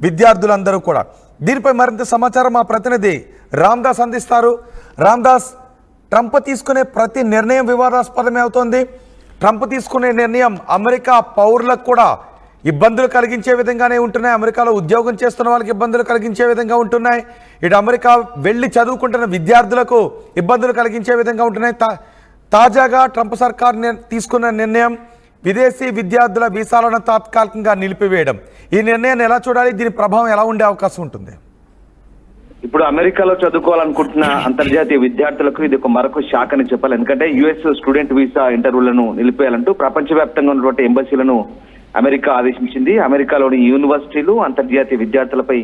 విద్యార్థులందరూ కూడా. దీనిపై మరింత సమాచారం మా ప్రతినిధి రామ్దాస్ అందిస్తారు. రామ్దాస్, ట్రంప్ తీసుకునే ప్రతి నిర్ణయం వివాదాస్పదమే అవుతోంది. ట్రంప్ తీసుకునే నిర్ణయం అమెరికా పౌరులకు కూడా ఇబ్బందులు కలిగించే విధంగానే ఉంటున్నాయి. అమెరికాలో ఉద్యోగం చేస్తున్న వాళ్ళకి ఇబ్బందులు కలిగించే విధంగా ఉంటున్నాయి. ఇటు అమెరికా వెళ్ళి చదువుకుంటున్న విద్యార్థులకు ఇబ్బందులు కలిగించే విధంగా ఉంటున్నాయి. తాజాగా ట్రంప్ సర్కార్ తీసుకున్న నిర్ణయం విదేశీ విద్యార్థుల వీసాలను తాత్కాలికంగా నిలిపివేయడం. ఈ నిర్ణయాన్ని ఎలా చూడాలి? దీని ప్రభావం ఎలా ఉండే అవకాశం ఉంటుంది? ఇప్పుడు అమెరికాలో చదువుకోవాలనుకుంటున్న అంతర్జాతీయ విద్యార్థులకు ఇది ఒక మరొక షాక్ అని చెప్పాలి. ఎందుకంటే యుఎస్ స్టూడెంట్ వీసా ఇంటర్వ్యూలను నిలిపేయాలంటూ ప్రపంచవ్యాప్తంగా ఉన్నటువంటి ఎంబసీలను అమెరికా ఆదేశించింది. అమెరికాలోని యూనివర్సిటీలు అంతర్జాతీయ విద్యార్థులపై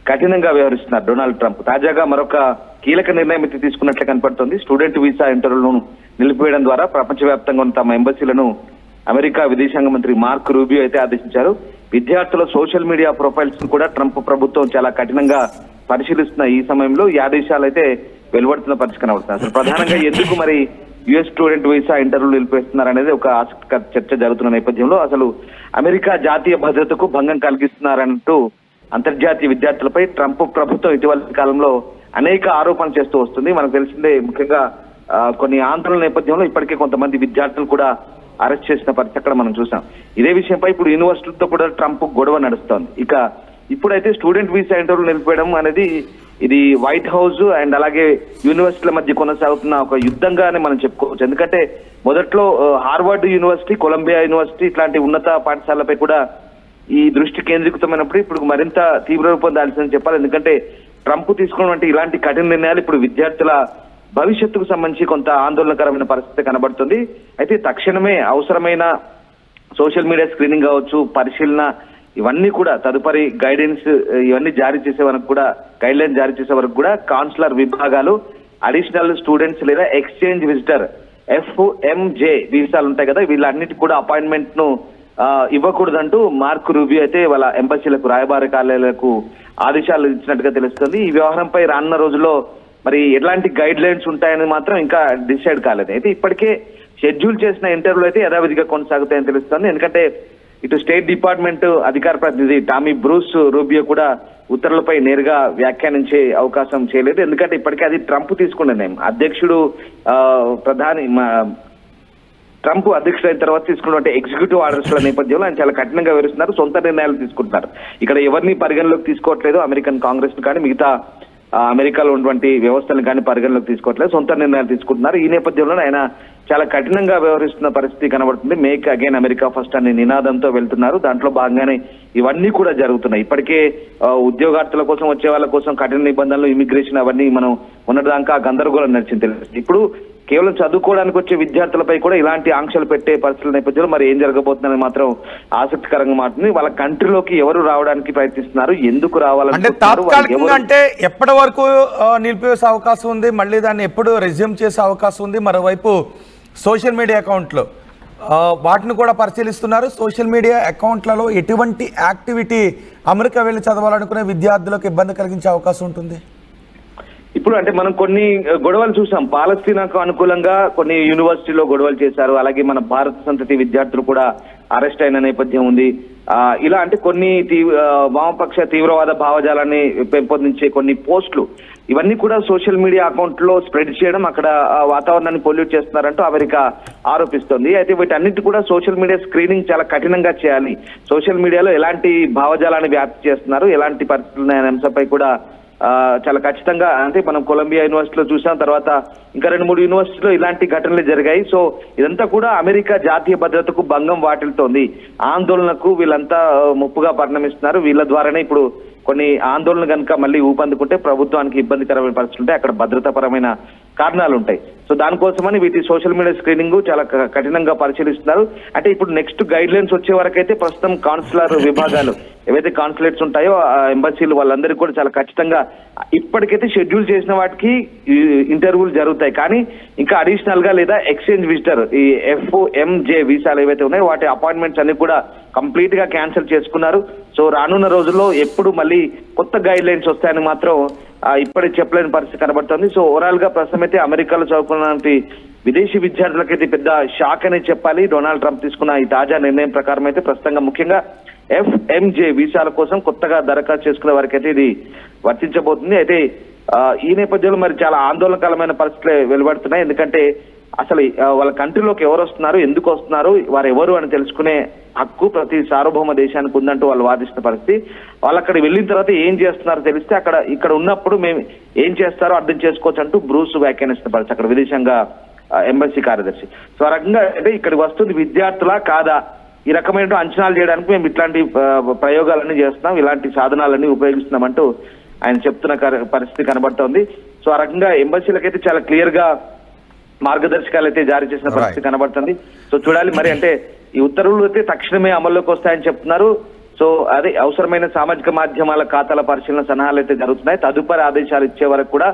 కఠినంగా వ్యవహరిస్తున్నారు డొనాల్డ్ ట్రంప్. తాజాగా మరొక కీలక నిర్ణయం అయితే తీసుకున్నట్లు కనపడుతోంది. స్టూడెంట్ వీసా ఇంటర్వ్యూలను నిలిపివేయడం ద్వారా ప్రపంచవ్యాప్తంగా ఉన్న తమ ఎంబసీలను అమెరికా విదేశాంగ మంత్రి మార్క్ రూబియో అయితే ఆదేశించారు. విద్యార్థుల సోషల్ మీడియా ప్రొఫైల్స్ కూడా ట్రంప్ ప్రభుత్వం చాలా కఠినంగా పరిశీలిస్తున్న ఈ సమయంలో ఈ ఆదేశాలు అయితే వెలువడుతున్న పరిస్థితి కనబడుతుంది. అసలు ప్రధానంగా ఎందుకు మరి యుఎస్ స్టూడెంట్ వీసా ఇంటర్వ్యూలు నిలిపేస్తున్నారు అనేది ఒక ఆసక్తికర చర్చ జరుగుతున్న నేపథ్యంలో అసలు అమెరికా జాతీయ భద్రతకు భంగం కలిగిస్తున్నారంటూ అంతర్జాతీయ విద్యార్థులపై ట్రంప్ ప్రభుత్వం ఇటీవల కాలంలో అనేక ఆరోపణలు చేస్తూ వస్తుంది. మనకు తెలిసిందే, ముఖ్యంగా కొన్ని ఆందోళన నేపథ్యంలో ఇప్పటికే కొంతమంది విద్యార్థులు కూడా అరెస్ట్ చేసిన పరిస్థితి అక్కడ మనం చూసాం. ఇదే విషయంపై ఇప్పుడు యూనివర్సిటీలతో కూడా ట్రంప్ గొడవ నడుస్తోంది. ఇక ఇప్పుడైతే స్టూడెంట్ వీసా ఇంటర్వ్యూ నిలిపేయడం అనేది ఇది వైట్ హౌస్ అండ్ అలాగే యూనివర్సిటీల మధ్య కొనసాగుతున్న ఒక యుద్ధంగానే మనం చెప్పుకోవచ్చు. ఎందుకంటే మొదట్లో హార్వర్డ్ యూనివర్సిటీ, కొలంబియా యూనివర్సిటీ ఇట్లాంటి ఉన్నత పాఠశాలపై కూడా ఈ దృష్టి కేంద్రీకృతమైనప్పుడు ఇప్పుడు మరింత తీవ్ర రూపం దాల్సిందని చెప్పాలి. ఎందుకంటే ట్రంప్ తీసుకున్నటువంటి ఇలాంటి కఠిన నిర్ణయాలు ఇప్పుడు విద్యార్థుల భవిష్యత్తుకు సంబంధించి కొంత ఆందోళనకరమైన పరిస్థితి కనబడుతుంది. అయితే తక్షణమే అవసరమైన సోషల్ మీడియా స్క్రీనింగ్ కావచ్చు, పరిశీలన, ఇవన్నీ కూడా తదుపరి గైడెన్స్ ఇవన్నీ జారీ చేసే వరకు కూడా, గైడ్ లైన్ జారీ చేసే వరకు కూడా కాన్సులర్ విభాగాలు అడిషనల్ స్టూడెంట్స్ లేదా ఎక్స్చేంజ్ విజిటర్ FMJ వీసాలు ఉంటాయి కదా, వీళ్ళన్నిటి కూడా అపాయింట్మెంట్ ను ఇవ్వకూడదంటూ మార్క్ రూబియో అయితే వాళ్ళ ఎంబసీలకు, రాయబార కార్యాలయాలకు ఆదేశాలు ఇచ్చినట్టుగా తెలుస్తుంది. ఈ వ్యవహారంపై రానున్న రోజుల్లో మరి ఎలాంటి గైడ్ లైన్స్ ఉంటాయని మాత్రం ఇంకా డిసైడ్ కాలేదు. అయితే ఇప్పటికే షెడ్యూల్ చేసిన ఇంటర్వ్యూలు అయితే యథావిధిగా కొనసాగుతాయని తెలుస్తుంది. ఎందుకంటే ఇటు స్టేట్ డిపార్ట్మెంట్ అధికార ప్రతినిధి టామీ బ్రూస్ రూబియో కూడా ఉత్తర్వులపై నేరుగా వ్యాఖ్యానించే అవకాశం చేయలేదు. ఎందుకంటే ఇప్పటికే అది ట్రంప్ తీసుకున్న నిర్ణయం. అధ్యక్షుడు ట్రంప్ అధ్యక్షుడైన తర్వాత తీసుకున్నటువంటి ఎగ్జిక్యూటివ్ ఆర్డర్స్ల నేపథ్యంలో ఆయన చాలా కఠినంగా వివరిస్తున్నారు. సొంత నిర్ణయాలు తీసుకుంటున్నారు. ఇక్కడ ఎవరిని పరిగణలోకి తీసుకోవట్లేదు. అమెరికన్ కాంగ్రెస్ కానీ మిగతా అమెరికాలో ఉన్నటువంటి వ్యవస్థలను కానీ పరిగణలోకి తీసుకోవట్లేదు. సొంత నిర్ణయాలు తీసుకుంటున్నారు. ఈ నేపథ్యంలో ఆయన చాలా కఠినంగా వ్యవహరిస్తున్న పరిస్థితి కనబడుతుంది. మేక్ అగైన్ అమెరికా ఫస్ట్ అనే నినాదంతో వెళ్తున్నారు. దాంట్లో భాగంగానే ఇవన్నీ కూడా జరుగుతున్నాయి. ఇప్పటికే ఉద్యోగార్థుల కోసం, వచ్చే వాళ్ళ కోసం కఠిన నిబంధనలు, ఇమిగ్రేషన్ అవన్నీ మనం ఉన్నదాకా గందరగోళం నడిచింది తెలుస్తుంది. ఇప్పుడు కేవలం చదువుకోవడానికి వచ్చే విద్యార్థులపై కూడా ఇలాంటి ఆంక్షలు పెట్టే పరిస్థితుల నేపథ్యంలో మరి ఏం జరగబోతుందని మాత్రం ఆసక్తికరంగా మారుతుంది. వాళ్ళ కంట్రీలోకి ఎవరు రావడానికి ప్రయత్నిస్తున్నారు, ఎందుకు రావాలంటే అంటే ఎప్పటి వరకు నిలిపివేసే అవకాశం ఉంది, మళ్ళీ దాన్ని ఎప్పుడు రెజ్యూమ్ చేసే అవకాశం ఉంది? మరోవైపు సోషల్ మీడియా అకౌంట్లు వాటిని కూడా పరిశీలిస్తున్నారు. సోషల్ మీడియా అకౌంట్లలో ఎటువంటి యాక్టివిటీ అమెరికా వెళ్ళి చదవాలనుకునే విద్యార్థులకు ఇబ్బంది కలిగించే అవకాశం ఉంటుంది? ఇప్పుడు అంటే మనం కొన్ని గొడవలు చూసాం. పాలస్తీనాకు అనుకూలంగా కొన్ని యూనివర్సిటీలో గొడవలు చేశారు. అలాగే మన భారత సంతతి విద్యార్థులు కూడా అరెస్ట్ అయిన నేపథ్యం ఉంది. ఇలా అంటే కొన్ని వామపక్ష తీవ్రవాద భావజాలాన్ని పెంపొందించే కొన్ని పోస్టులు, ఇవన్నీ కూడా సోషల్ మీడియా అకౌంట్ లో స్ప్రెడ్ చేయడం, అక్కడ వాతావరణాన్ని పొల్యూట్ చేస్తున్నారంటూ అమెరికా ఆరోపిస్తోంది. అయితే వీటన్నిటి కూడా సోషల్ మీడియా స్క్రీనింగ్ చాలా కఠినంగా చేయాలి. సోషల్ మీడియాలో ఎలాంటి భావజాలాన్ని వ్యాప్తి చేస్తున్నారు, ఎలాంటి పరిస్థితులు అనే అంశంపై కూడా చాలా ఖచ్చితంగా, అంటే మనం కొలంబియా యూనివర్సిటీలో చూసాం, తర్వాత ఇంకా 2-3 యూనివర్సిటీలో ఇలాంటి ఘటనలు జరిగాయి. సో ఇదంతా కూడా అమెరికా జాతీయ భద్రతకు భంగం వాటిల్తోంది. ఆందోళనకు వీళ్ళంతా ముప్పుగా పరిణమిస్తున్నారు. వీళ్ళ ద్వారానే ఇప్పుడు కొన్ని ఆందోళన కనుక మళ్ళీ ఊపందుకుంటే ప్రభుత్వానికి ఇబ్బందికరమైన పరిస్థితులు ఉంటాయి, అక్కడ భద్రతాపరమైన కారణాలు ఉంటాయి. సో దానికోసమని వీటి సోషల్ మీడియా స్క్రీనింగ్ చాలా కఠినంగా పరిశీలిస్తున్నారు. అంటే ఇప్పుడు నెక్స్ట్ గైడ్ లైన్స్ వచ్చే వరకైతే ప్రస్తుతం కాన్సులర్ విభాగాలు ఏవైతే కాన్సులేట్స్ ఉంటాయో ఎంబసీలు వాళ్ళందరికీ కూడా చాలా ఖచ్చితంగా ఇప్పటికైతే షెడ్యూల్ చేసిన వాటికి ఇంటర్వ్యూలు జరుగుతాయి. కానీ ఇంకా అడిషనల్ గా లేదా ఎక్స్చేంజ్ విజిటర్ ఈ FMJ వీసాలు ఏవైతే ఉన్నాయో వాటి అపాయింట్మెంట్స్ అన్ని కూడా కంప్లీట్ గా క్యాన్సిల్ చేసుకున్నారు. సో రానున్న రోజుల్లో ఎప్పుడు మళ్ళీ కొత్త గైడ్ లైన్స్ వస్తాయని మాత్రం ఇప్పటికి చెప్పలేని పరిస్థితి కనబడుతుంది. సో ఓవరాల్ గా ప్రస్తుతం అయితే అమెరికాలో చదువుకున్నటువంటి విదేశీ విద్యార్థులకైతే పెద్ద షాక్ అనే చెప్పాలి. డొనాల్డ్ ట్రంప్ తీసుకున్న ఈ తాజా నిర్ణయం ప్రకారం అయితే ప్రస్తుతంగా ముఖ్యంగా FMJ వీసాల కోసం కొత్తగా దరఖాస్తు చేసుకునే వారికి అయితే ఇది వర్తించబోతుంది. అయితే ఈ నేపథ్యంలో మరి చాలా ఆందోళనకరమైన పరిస్థితులు వెలువడుతున్నాయి. ఎందుకంటే అసలు వాళ్ళ కంట్రీలోకి ఎవరు వస్తున్నారు, ఎందుకు వస్తున్నారు, వారు ఎవరు అని తెలుసుకునే హక్కు ప్రతి సార్వభౌమ దేశానికి ఉందంటూ వాళ్ళు వాదిస్తున్న పరిస్థితి. వాళ్ళు అక్కడ వెళ్ళిన తర్వాత ఏం చేస్తున్నారో తెలిస్తే ఇక్కడ ఉన్నప్పుడు మేము ఏం చేస్తారో అర్థం చేసుకోవచ్చు అంటూ బ్రూస్ వ్యాఖ్యానిస్తున్న పరిస్థితి అక్కడ విదేశాంగ ఎంబసీ కార్యదర్శి. సో ఆ రకంగా అంటే ఇక్కడికి వస్తుంది విద్యార్థులా కాదా, ఈ రకమైన అంచనాలు చేయడానికి మేము ఇట్లాంటి ప్రయోగాలన్నీ చేస్తున్నాం, ఇలాంటి సాధనాలన్నీ ఉపయోగిస్తున్నామంటూ ఆయన చెప్తున్న పరిస్థితి కనబడుతోంది. సో ఆ రకంగా ఎంబసీలకైతే చాలా క్లియర్ గా మార్గదర్శకాలు అయితే జారీ చేసిన పరిస్థితి కనబడుతుంది. సో చూడాలి మరి, అంటే ఈ ఉత్తర్వులు అయితే తక్షణమే అమల్లోకి వస్తాయని చెప్తున్నారు. సో అదే అవసరమైన సామాజిక మాధ్యమాల ఖాతాల పరిశీలన సలహాలు అయితే జరుగుతున్నాయి. తదుపరి ఆదేశాలు ఇచ్చే వరకు కూడా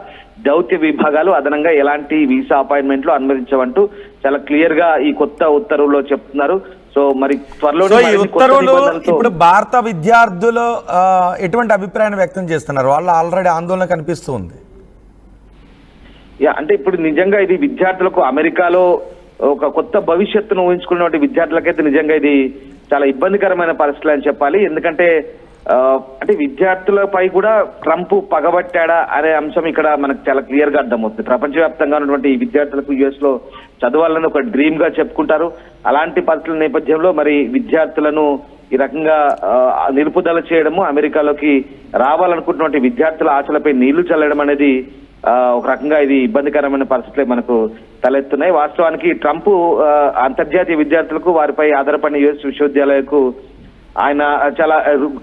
దౌత్య విభాగాలు అదనంగా ఎలాంటి వీసా అపాయింట్మెంట్లు అనుమతించవంటూ చాలా క్లియర్ గా ఈ కొత్త ఉత్తర్వుల్లో చెప్తున్నారు. సో మరి త్వరలో ఈ ఉత్తర్వులు ఇప్పుడు భారత విద్యార్థులు ఎటువంటి అభిప్రాయాన్ని వ్యక్తం చేస్తున్నారు? వాళ్ళు ఆల్రెడీ ఆందోళన కనిపిస్తూ ఉంది. అంటే ఇప్పుడు నిజంగా ఇది విద్యార్థులకు అమెరికాలో ఒక కొత్త భవిష్యత్తును ఊహించుకున్నటువంటి విద్యార్థులకైతే నిజంగా ఇది చాలా ఇబ్బందికరమైన పరిస్థితులు అని చెప్పాలి. ఎందుకంటే అంటే విద్యార్థులపై కూడా ట్రంప్ పగబట్టాడా అనే అంశం ఇక్కడ మనకు చాలా క్లియర్ గా అర్థమవుతుంది. ప్రపంచవ్యాప్తంగా ఉన్నటువంటి విద్యార్థులకు యుఎస్ లో చదవాలని ఒక డ్రీమ్ గా చెప్పుకుంటారు. అలాంటి పరిస్థితుల నేపథ్యంలో మరి విద్యార్థులను ఈ రకంగా నిలుపుదల చేయడము, అమెరికాలోకి రావాలనుకుంటున్నటువంటి విద్యార్థుల ఆశలపై నీళ్లు చల్లడం అనేది ఒక రకంగా ఇది ఇబ్బందికరమైన పరిస్థితులే మనకు తలెత్తున్నాయి. వాస్తవానికి ట్రంప్ అంతర్జాతీయ విద్యార్థులకు వారిపై ఆధారపడిన యుఎస్ విశ్వవిద్యాలయాలకు ఆయన చాలా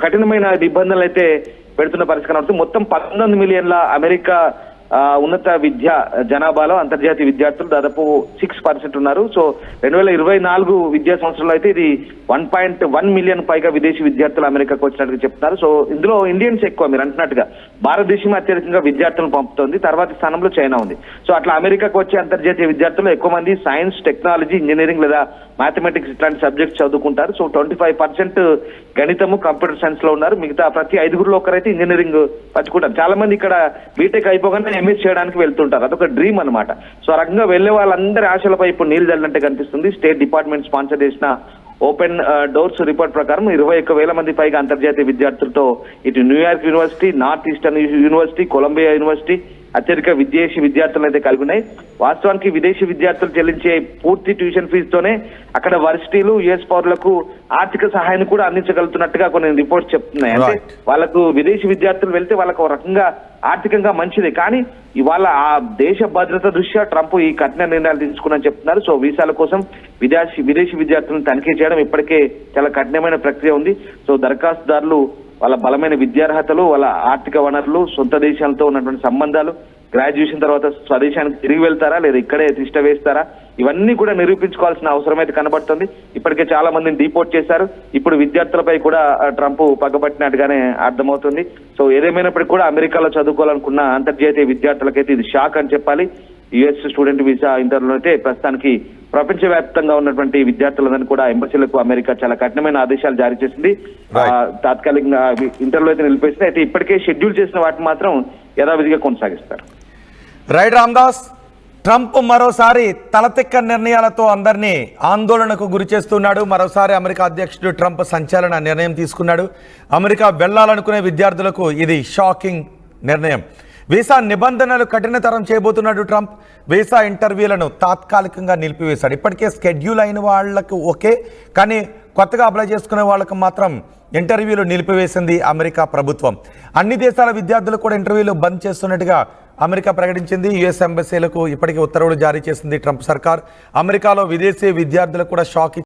కఠినమైన నిబంధనలు అయితే పెడుతున్న పరిస్థితి కనబడుతుంది. మొత్తం 19 మిలియన్ల అమెరికా ఉన్నత విద్య జనాభాలో అంతర్జాతీయ విద్యార్థులు దాదాపు 6% ఉన్నారు. సో 2024 విద్యా సంవత్సరంలో అయితే ఇది 1.1 మిలియన్ పైగా విదేశీ విద్యార్థులు అమెరికాకు వచ్చినట్టుగా చెప్తున్నారు. సో ఇందులో ఇండియన్స్ ఎక్కువ, మీరు అంటున్నట్టుగా భారతదేశం అత్యధికంగా విద్యార్థులను పంపుతోంది, తర్వాతి స్థానంలో చైనా ఉంది. సో అట్లా అమెరికాకు వచ్చే అంతర్జాతీయ విద్యార్థులు ఎక్కువ మంది సైన్స్, టెక్నాలజీ, ఇంజనీరింగ్ లేదా మ్యాథమెటిక్స్ ఇట్లాంటి సబ్జెక్ట్స్ చదువుకుంటారు. సో 25% గణితము, కంప్యూటర్ సైన్స్ లో ఉన్నారు. మిగతా ప్రతి 5గురిలో ఒకరైతే ఇంజనీరింగ్ పంచుకుంటారు. చాలా మంది ఇక్కడ బీటెక్ అయిపోగానే ఎంఎస్ చేయడానికి వెళ్తుంటారు, అదొక డ్రీమ్ అన్నమాట. సో ఆ రకంగా వెళ్లే వాళ్ళందరి ఆశలపై ఇప్పుడు నీళ్లు చల్లినట్టే కనిపిస్తుంది. స్టేట్ డిపార్ట్మెంట్ స్పాన్సర్ చేసిన ఓపెన్ డోర్స్ రిపోర్ట్ ప్రకారం 21,000 మంది పైగా అంతర్జాతీయ విద్యార్థులతో ఇటు New York university, north eastern university, Columbia university అత్యధిక విదేశీ విద్యార్థులు అయితే కలిగి ఉన్నాయి. వాస్తవానికి విదేశీ విద్యార్థులు చెల్లించే పూర్తి ట్యూషన్ ఫీజుతోనే అక్కడ వర్సిటీలు యుఎస్ పౌరులకు ఆర్థిక సహాయాన్ని కూడా అందించగలుగుతున్నట్టుగా కొన్ని రిపోర్ట్స్ చెప్తున్నాయి. అంటే వాళ్ళకు విదేశీ విద్యార్థులు వెళ్తే వాళ్ళకు ఒక రకంగా ఆర్థికంగా మంచిదే, కానీ ఇవాళ ఆ దేశ భద్రత దృష్ట్యా ట్రంప్ ఈ కఠిన నిర్ణయాలు తీసుకున్నారని చెప్తున్నారు. సో వీసాల కోసం విదేశీ విద్యార్థులను తనిఖీ చేయడం ఇప్పటికే చాలా కఠినమైన ప్రక్రియ ఉంది. సో దరఖాస్తుదారులు వాళ్ళ బలమైన విద్యార్హతలు, వాళ్ళ ఆర్థిక వనరులు, సొంత దేశాలతో ఉన్నటువంటి సంబంధాలు, గ్రాడ్యుయేషన్ తర్వాత స్వదేశానికి తిరిగి వెళ్తారా లేదా ఇక్కడే తిష్ట వేస్తారా, ఇవన్నీ కూడా నిరూపించుకోవాల్సిన అవసరం అయితే కనబడుతుంది. ఇప్పటికే చాలా మందిని డిపోర్ట్ చేశారు. ఇప్పుడు విద్యార్థులపై కూడా ట్రంప్ పగబట్టినట్టుగానే అర్థమవుతుంది. సో ఏదేమైనప్పటికీ కూడా అమెరికాలో చదువుకోవాలనుకున్న అంతర్జాతీయ విద్యార్థులకైతే ఇది షాక్ అని చెప్పాలి. యుఎస్ స్టూడెంట్ వీసా ఇంటర్వ్యూలో అయితే ప్రస్తుతానికి ప్రపంచవ్యాప్తంగా ఉన్నటువంటి విద్యార్థులందరినీ కూడా ఎంబసీలకు అమెరికా చాలా కఠినమైన ఆదేశాలు జారీ చేసింది. తాత్కాలికంగా ఇంటర్వ్యూలో అయితే నిలిపేసింది. అయితే ఇప్పటికే షెడ్యూల్ చేసిన వాటిని మాత్రం యథావిధిగా కొనసాగిస్తారు. రైట్ రామ్దాస్, ట్రంప్ మరోసారి తలతిక్క నిర్ణయాలతో అందరినీ ఆందోళనకు గురి చేస్తున్నాడు. మరోసారి అమెరికా అధ్యక్షుడు ట్రంప్ సంచలన నిర్ణయం తీసుకున్నాడు. అమెరికా వెళ్లాలనుకునే విద్యార్థులకు ఇది షాకింగ్ నిర్ణయం. వీసా నిబంధనలు కఠినతరం చేయబోతున్నాడు ట్రంప్. వీసా ఇంటర్వ్యూలను తాత్కాలికంగా నిలిపివేశాడు. ఇప్పటికే స్కెడ్యూల్ అయిన వాళ్లకు ఓకే, కానీ కొత్తగా అప్లై చేసుకునే వాళ్ళకు మాత్రం ఇంటర్వ్యూలు నిలిపివేసింది అమెరికా ప్రభుత్వం. అన్ని దేశాల విద్యార్థులు కూడా ఇంటర్వ్యూలు బంద్ చేస్తున్నట్టుగా అమెరికా ప్రకటించింది. యుఎస్ ఎంబసీలకు ఇప్పటికే ఉత్తర్వులు జారీ చేసింది ట్రంప్ సర్కార్. అమెరికాలో విదేశీ విద్యార్థులకు కూడా షాక్